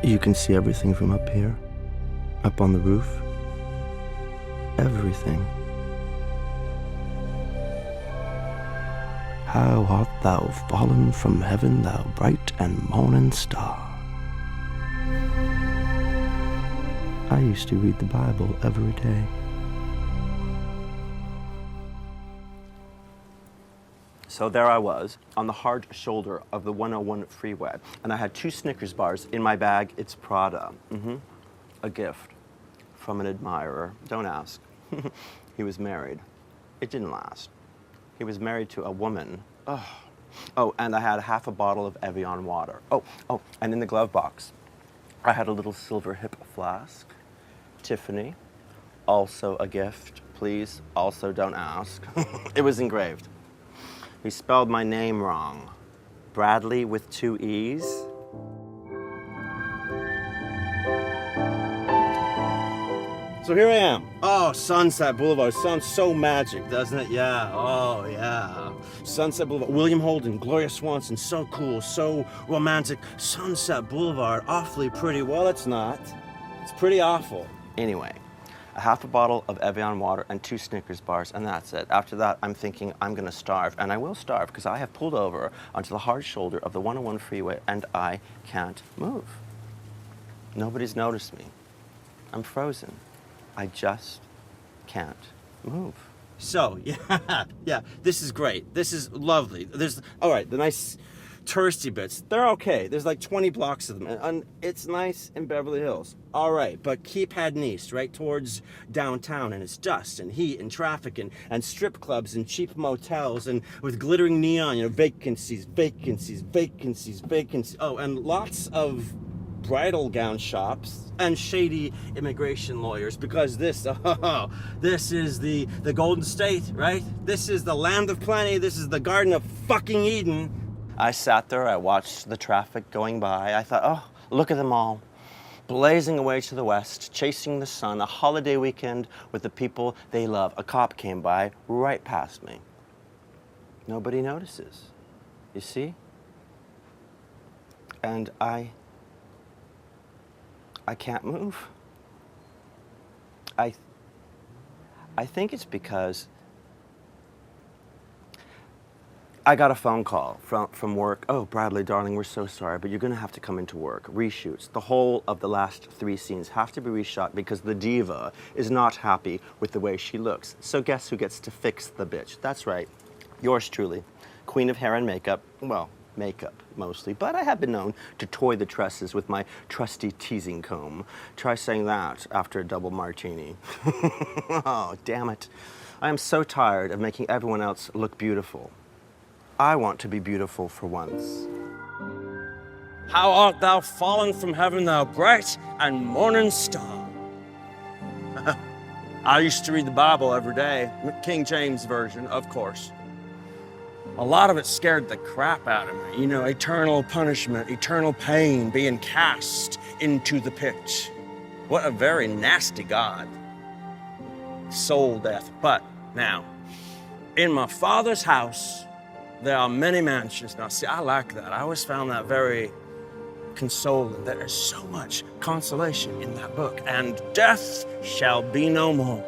You can see everything from up here, up on the roof. Everything. How art thou fallen from heaven, thou bright and morning star. I used to read the Bible every day. So there I was, on the hard shoulder of the 101 freeway, and I had 2 Snickers bars in my bag. It's Prada. A gift from an admirer. Don't ask. He was married. It didn't last. He was married to a woman. Oh, and I had half a bottle of Evian water. Oh, and in the glove box, I had a little silver hip flask. Tiffany, also a gift, please. Also, don't ask. It was engraved. He spelled my name wrong. Bradley with 2 E's. So here I am. Oh, Sunset Boulevard sounds so magic, doesn't it? Yeah, oh yeah. Sunset Boulevard, William Holden, Gloria Swanson, so cool, so romantic. Sunset Boulevard, awfully pretty. Well, it's not. It's pretty awful. Anyway, a half a bottle of Evian water and 2 Snickers bars, and that's it. After that, I'm thinking I'm gonna starve, and I will starve because I have pulled over onto the hard shoulder of the 101 freeway and I can't move. Nobody's noticed me. I'm frozen. I just can't move. So, yeah, this is great. This is lovely. All right, the nice touristy bits, they're okay. There's like 20 blocks of them, and it's nice in Beverly Hills. All right, but keep heading east, right towards downtown, and it's dust and heat and traffic and strip clubs and cheap motels and with glittering neon, vacancies. Oh, and lots of bridal gown shops and shady immigration lawyers, because this is the Golden State, right? This is the land of plenty. This is the Garden of fucking Eden. I sat there, I watched the traffic going by. I thought, oh, look at them all, blazing away to the west, chasing the sun, a holiday weekend with the people they love. A cop came by right past me. Nobody notices, you see? And I can't move. I think it's because I got a phone call from work. Oh, Bradley, darling, we're so sorry, but you're gonna have to come into work. Reshoots. The whole of the last 3 scenes have to be reshot because the diva is not happy with the way she looks. So guess who gets to fix the bitch? That's right, yours truly. Queen of hair and makeup. Well, makeup mostly, but I have been known to toy the tresses with my trusty teasing comb. Try saying that after a double martini. Oh, damn it. I am so tired of making everyone else look beautiful. I want to be beautiful for once. How art thou fallen from heaven, thou bright and morning star? I used to read the Bible every day, King James Version, of course. A lot of it scared the crap out of me. Eternal punishment, eternal pain, being cast into the pit. What a very nasty God. Soul death. But now, in my Father's house, there are many mansions. Now, see, I like that. I always found that very consoling. There is so much consolation in that book. And death shall be no more.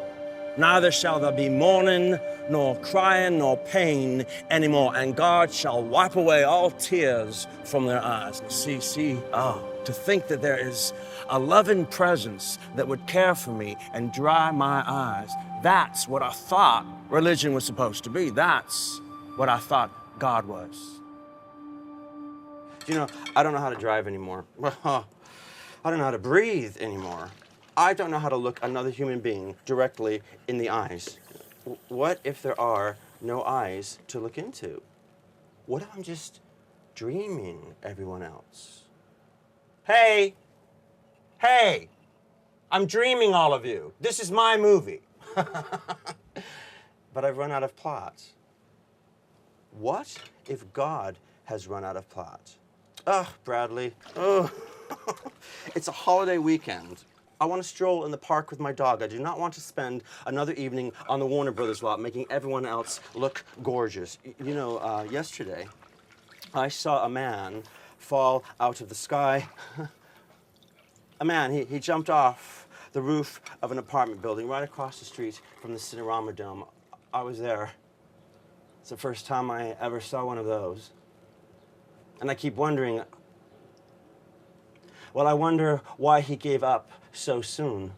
Neither shall there be mourning, nor crying, nor pain anymore. And God shall wipe away all tears from their eyes. To think that there is a loving presence that would care for me and dry my eyes. That's what I thought religion was supposed to be. That's what I thought God was. I don't know how to drive anymore. I don't know how to breathe anymore. I don't know how to look another human being directly in the eyes. What if there are no eyes to look into? What if I'm just dreaming everyone else? Hey, I'm dreaming all of you. This is my movie. But I've run out of plot. What if God has run out of plot? Ugh, Bradley. Ugh. It's a holiday weekend. I want to stroll in the park with my dog. I do not want to spend another evening on the Warner Brothers lot making everyone else look gorgeous. Yesterday, I saw a man fall out of the sky A man, he jumped off the roof of an apartment building right across the street from the Cinerama Dome. I was there. It's the first time I ever saw one of those. And I keep wondering, well, I wonder why he gave up so soon.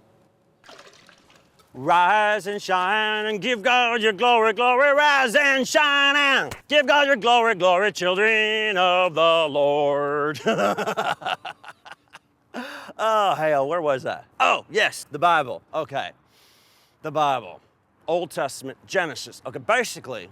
Rise and shine and give God your glory, glory. Rise and shine and give God your glory, glory, children of the Lord. Oh, hell, where was that? Oh, yes, the Bible. Okay, the Bible. Old Testament, Genesis. Okay, basically,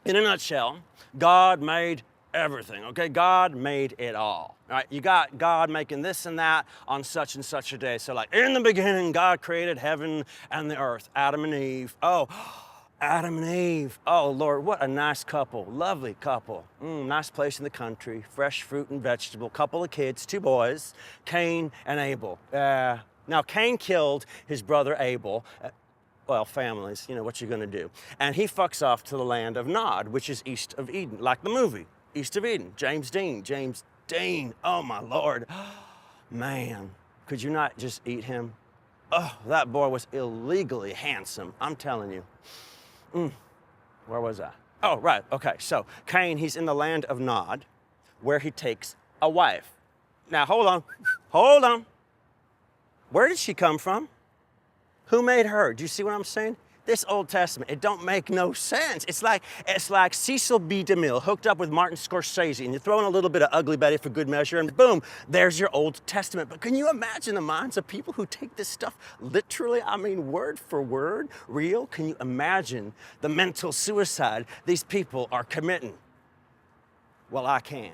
in a nutshell, God made everything, okay? God made it all, right? You got God making this and that on such and such a day. So like, in the beginning, God created heaven and the earth, Adam and Eve. Oh, Adam and Eve. Oh, Lord, what a nice couple, lovely couple. Nice place in the country, fresh fruit and vegetable, couple of kids, 2 boys, Cain and Abel. Now, Cain killed his brother Abel. Well, families, you know, what you're gonna do. And he fucks off to the land of Nod, which is east of Eden, like the movie, East of Eden. James Dean, oh my Lord. Man, could you not just eat him? Oh, that boy was illegally handsome, I'm telling you. Where was I? Oh, right, okay, so Cain, he's in the land of Nod, where he takes a wife. Now, hold on. Where did she come from? Who made her? Do you see what I'm saying? This Old Testament, it don't make no sense. It's like Cecil B. DeMille hooked up with Martin Scorsese, and you throw in a little bit of Ugly Betty for good measure, and boom, there's your Old Testament. But can you imagine the minds of people who take this stuff literally, I mean, word for word, real? Can you imagine the mental suicide these people are committing? Well, I can.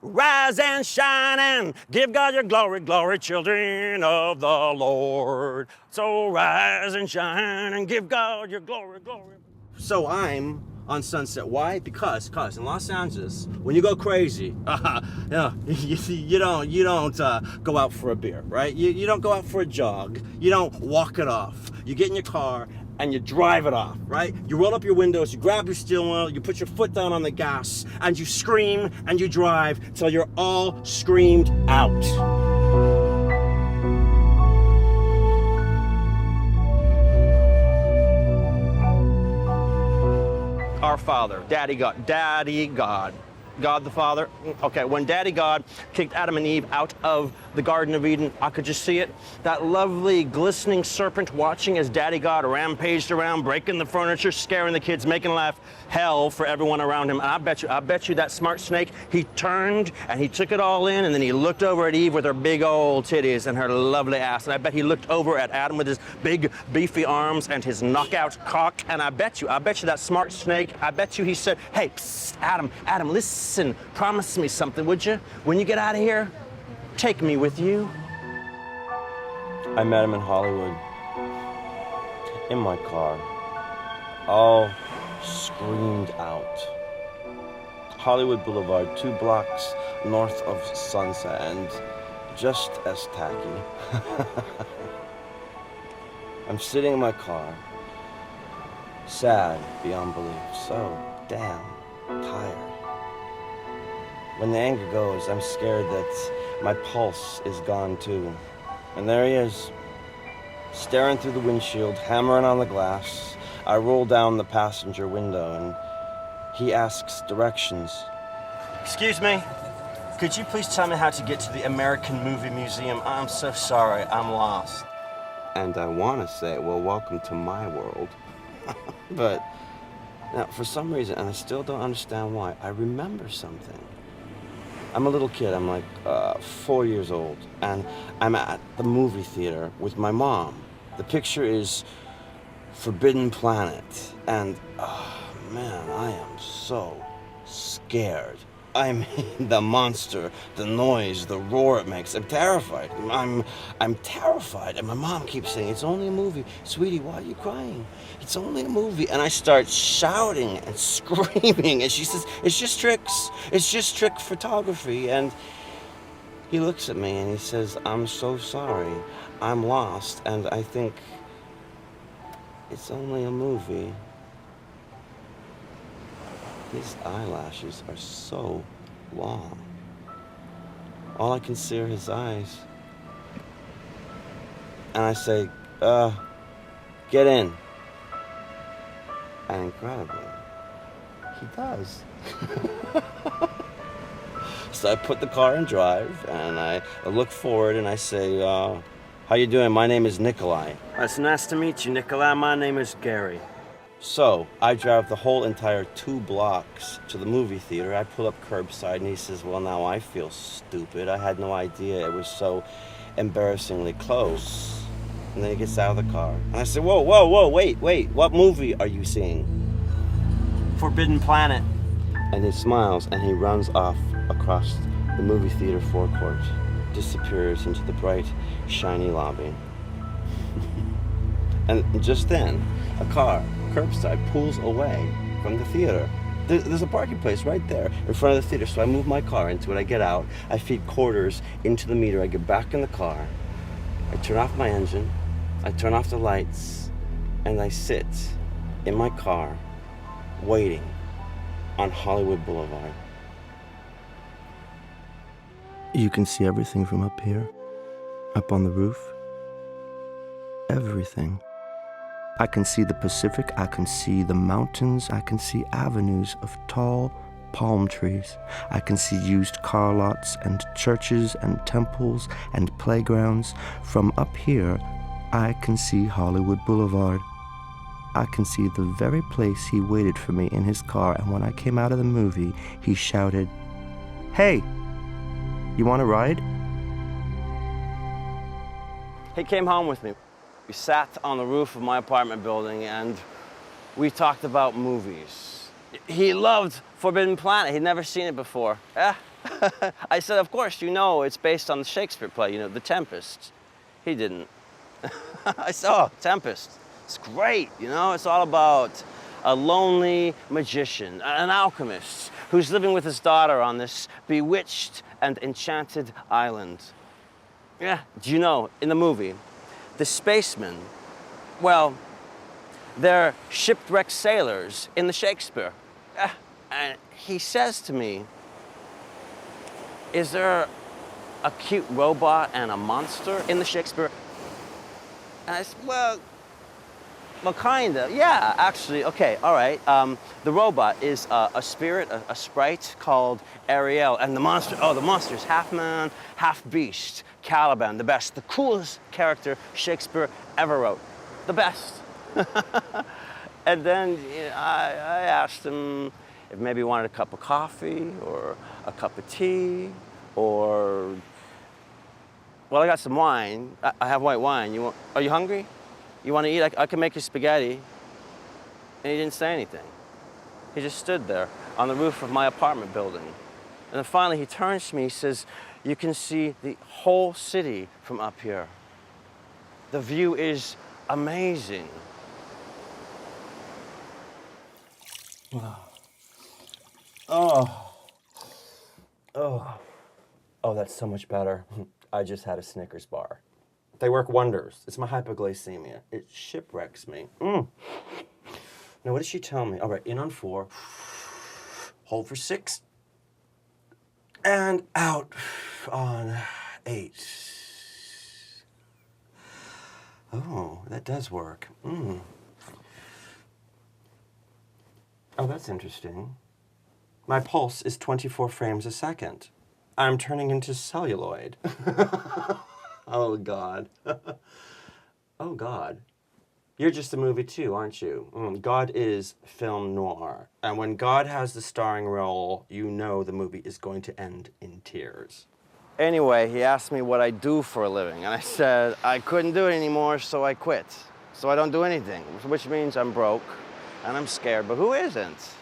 Rise and shine and give God your glory, glory, children of the Lord. So rise and shine and give God your glory, glory. So I'm on Sunset. Why? Because in Los Angeles, when you go crazy, you don't go out for a beer, right? You don't go out for a jog. You don't walk it off. You get in your car and you drive it off, right? You roll up your windows, you grab your steering wheel, you put your foot down on the gas, and you scream and you drive till you're all screamed out. Our Father, Daddy God. God the Father. Okay, when Daddy God kicked Adam and Eve out of the Garden of Eden, I could just see it. That lovely, glistening serpent watching as Daddy God rampaged around, breaking the furniture, scaring the kids, making life hell for everyone around him. And I bet you that smart snake, he turned and he took it all in, and then he looked over at Eve with her big old titties and her lovely ass. And I bet he looked over at Adam with his big, beefy arms and his knockout cock. And I bet you that smart snake, I bet you he said, hey, psst, Adam, listen, promise me something, would you? When you get out of here, take me with you. I met him in Hollywood, in my car, all screamed out. Hollywood Boulevard, 2 blocks north of Sunset, and just as tacky. I'm sitting in my car, sad beyond belief, so damn tired. When the anger goes, I'm scared that my pulse is gone too. And there he is, staring through the windshield, hammering on the glass. I roll down the passenger window and he asks directions. Excuse me, could you please tell me how to get to the American Movie Museum? I'm so sorry, I'm lost. And I want to say, well, welcome to my world. But now, for some reason, and I still don't understand why, I remember something. I'm a little kid, I'm like 4 years old, and I'm at the movie theater with my mom. The picture is Forbidden Planet, and oh man, I am so scared. I mean, the monster, the noise, the roar it makes, I'm terrified. I'm terrified, and my mom keeps saying, it's only a movie. Sweetie, why are you crying? It's only a movie. And I start shouting and screaming, and she says, it's just tricks. It's just trick photography. And he looks at me and he says, I'm so sorry. I'm lost, and I think it's only a movie. His eyelashes are so long. All I can see are his eyes. And I say, get in. And incredibly, he does. So I put the car in drive, and I look forward, and I say, how you doing? My name is Nikolai. It's nice to meet you, Nikolai. My name is Gary. So I drive the whole entire 2 blocks to the movie theater. I pull up curbside, and he says, well, now I feel stupid. I had no idea it was so embarrassingly close. And then he gets out of the car. And I said, whoa, wait. What movie are you seeing? Forbidden Planet. And he smiles, and he runs off across the movie theater forecourt, disappears into the bright, shiny lobby. And just then, a car, curbside, pulls away from the theater. There's a parking place right there in front of the theater, so I move my car into it. I get out, I feed quarters into the meter, I get back in the car, I turn off my engine, I turn off the lights, and I sit in my car waiting on Hollywood Boulevard. You can see everything from up here, up on the roof. Everything. I can see the Pacific, I can see the mountains, I can see avenues of tall palm trees. I can see used car lots and churches and temples and playgrounds. From up here, I can see Hollywood Boulevard. I can see the very place he waited for me in his car, and when I came out of the movie, he shouted, "Hey, you want to ride?" He came home with me. We sat on the roof of my apartment building and we talked about movies. He loved Forbidden Planet. He'd never seen it before. I said, of course, you know it's based on the Shakespeare play, you know, The Tempest. He didn't. I said, oh, Tempest. It's great, you know? It's all about a lonely magician, an alchemist, who's living with his daughter on this bewitched and enchanted island. Yeah, do you know, in the movie, the spacemen, well, they're shipwrecked sailors in the Shakespeare. And he says to me, is there a cute robot and a monster in the Shakespeare? And I said, well, kinda. Yeah, actually, okay, all right. The robot is a spirit, a sprite called Ariel. And the monster's half man, half beast. Caliban, the best, the coolest character Shakespeare ever wrote. The best. And then I asked him if maybe he wanted a cup of coffee or a cup of tea or, well, I got some wine. I have white wine. Are you hungry? You want to eat? I can make you spaghetti. And he didn't say anything. He just stood there on the roof of my apartment building. And then finally he turns to me, he says, you can see the whole city from up here. The view is amazing. Oh, that's so much better. I just had a Snickers bar. They work wonders. It's my hypoglycemia. It shipwrecks me. Now, what did she tell me? All right, in on 4, hold for 6, and out on 8. Oh, that does work. Oh, that's interesting. My pulse is 24 frames a second. I'm turning into celluloid. Oh, God. Oh, God. You're just a movie, too, aren't you? God is film noir. And when God has the starring role, you know the movie is going to end in tears. Anyway, he asked me what I do for a living. And I said I couldn't do it anymore, so I quit. So I don't do anything, which means I'm broke and I'm scared. But who isn't?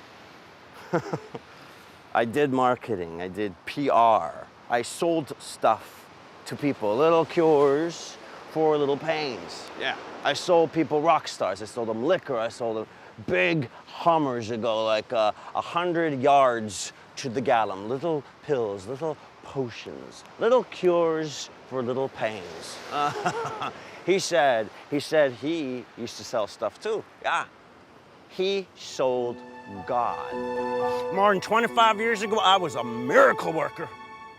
I did marketing. I did PR. I sold stuff to people, little cures for little pains. Yeah. I sold people rock stars. I sold them liquor. I sold them big Hummers that go like 100 yards to the gallon. Little pills, little potions, little cures for little pains. He said he used to sell stuff too. Yeah. He sold God. More than 25 years ago, I was a miracle worker.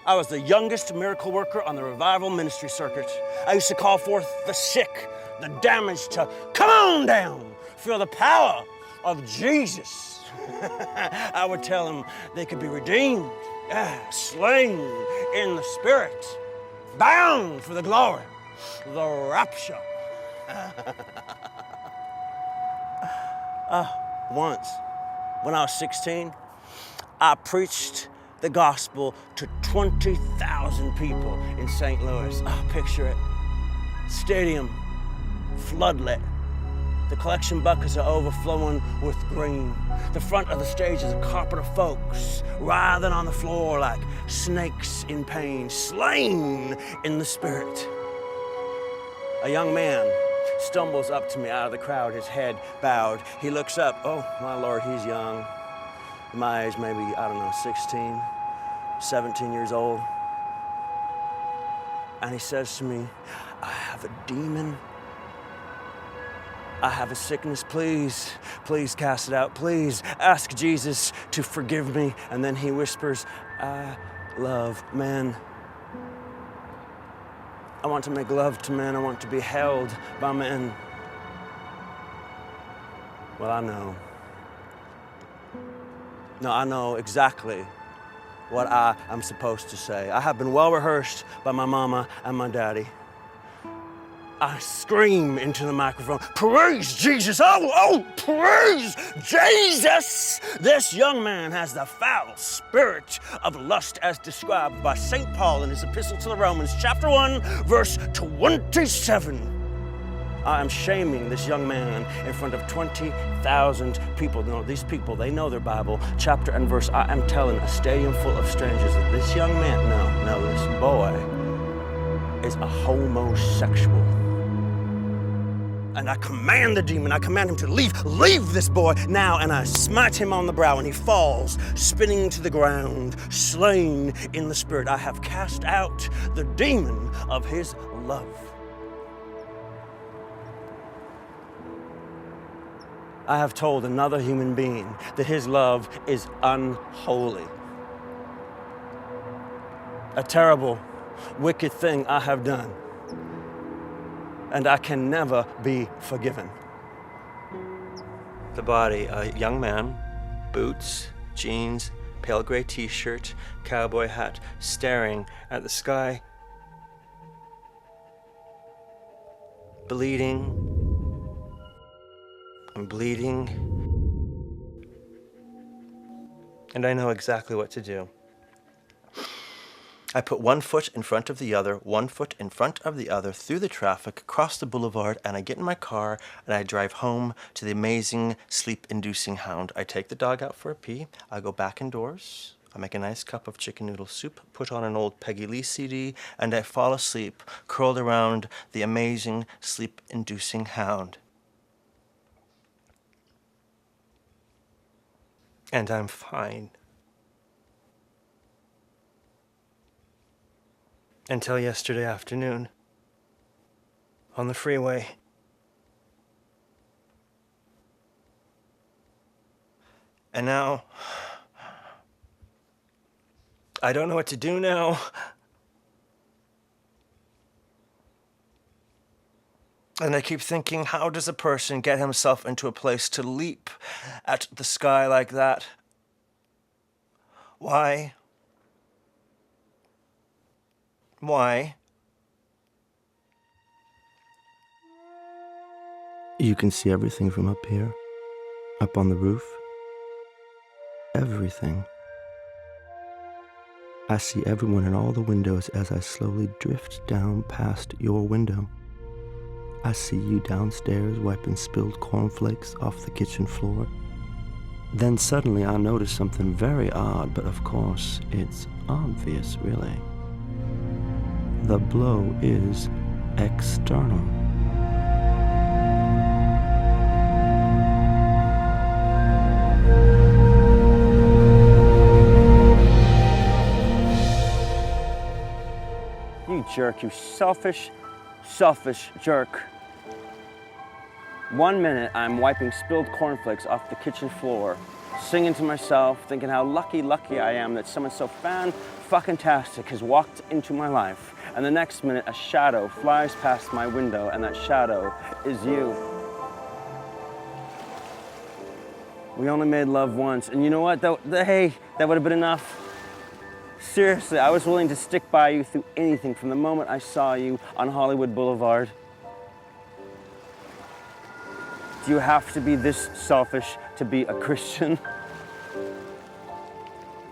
I was the youngest miracle worker on the revival ministry circuit. I used to call forth the sick, the damaged to come on down, feel the power of Jesus. I would tell them they could be redeemed, slain in the Spirit, bound for the glory, the rapture. Once, when I was 16, I preached the gospel to 20,000 people in St. Louis. Picture it. Stadium, floodlit. The collection buckets are overflowing with green. The front of the stage is a carpet of folks writhing on the floor like snakes in pain, slain in the Spirit. A young man stumbles up to me out of the crowd, his head bowed. He looks up. Oh, my Lord, he's young. My age, maybe, 16, 17 years old. And he says to me, I have a demon. I have a sickness, please cast it out. Please ask Jesus to forgive me. And then he whispers, I love men. I want to make love to men. I want to be held by men. Well, I know. No, I know exactly what I am supposed to say. I have been well rehearsed by my mama and my daddy. I scream into the microphone, praise Jesus, oh, praise Jesus! This young man has the foul spirit of lust as described by St. Paul in his epistle to the Romans, chapter 1, verse 27. I am shaming this young man in front of 20,000 people. No, these people, they know their Bible, chapter and verse. I am telling a stadium full of strangers that this young man, this boy is a homosexual. And I command the demon, I command him to leave this boy now, and I smite him on the brow, and he falls, spinning to the ground, slain in the Spirit. I have cast out the demon of his love. I have told another human being that his love is unholy. A terrible, wicked thing I have done. And I can never be forgiven. The body, a young man, boots, jeans, pale gray t-shirt, cowboy hat, staring at the sky, bleeding. I'm bleeding. And I know exactly what to do. I put one foot in front of the other, one foot in front of the other, through the traffic, across the boulevard, and I get in my car, and I drive home to the amazing sleep-inducing hound. I take the dog out for a pee, I go back indoors, I make a nice cup of chicken noodle soup, put on an old Peggy Lee CD, and I fall asleep, curled around the amazing sleep-inducing hound. And I'm fine. Until yesterday afternoon, on the freeway. And now, I don't know what to do now. And I keep thinking, how does a person get himself into a place to leap at the sky like that? Why? Why? You can see everything from up here, up on the roof. Everything. I see everyone in all the windows as I slowly drift down past your window. I see you downstairs wiping spilled cornflakes off the kitchen floor. Then suddenly I notice something very odd, but of course it's obvious, really. The blow is external. You jerk, you selfish jerk. 1 minute I'm wiping spilled cornflakes off the kitchen floor, singing to myself, thinking how lucky I am that someone so fan-fucking-tastic has walked into my life. And the next minute, a shadow flies past my window, and that shadow is you. We only made love once, and you know what? Hey, that would have been enough. Seriously, I was willing to stick by you through anything from the moment I saw you on Hollywood Boulevard. Do you have to be this selfish to be a Christian?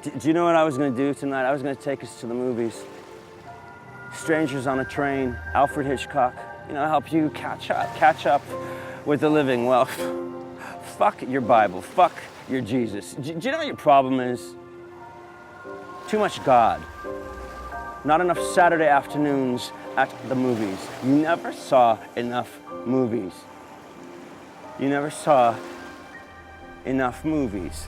Do you know what I was gonna do tonight? I was gonna take us to the movies. Strangers on a Train, Alfred Hitchcock, help you catch up with the living. Well, fuck your Bible, fuck your Jesus. Do you know what your problem is? Too much God. Not enough Saturday afternoons at the movies. You never saw enough movies. You never saw enough movies.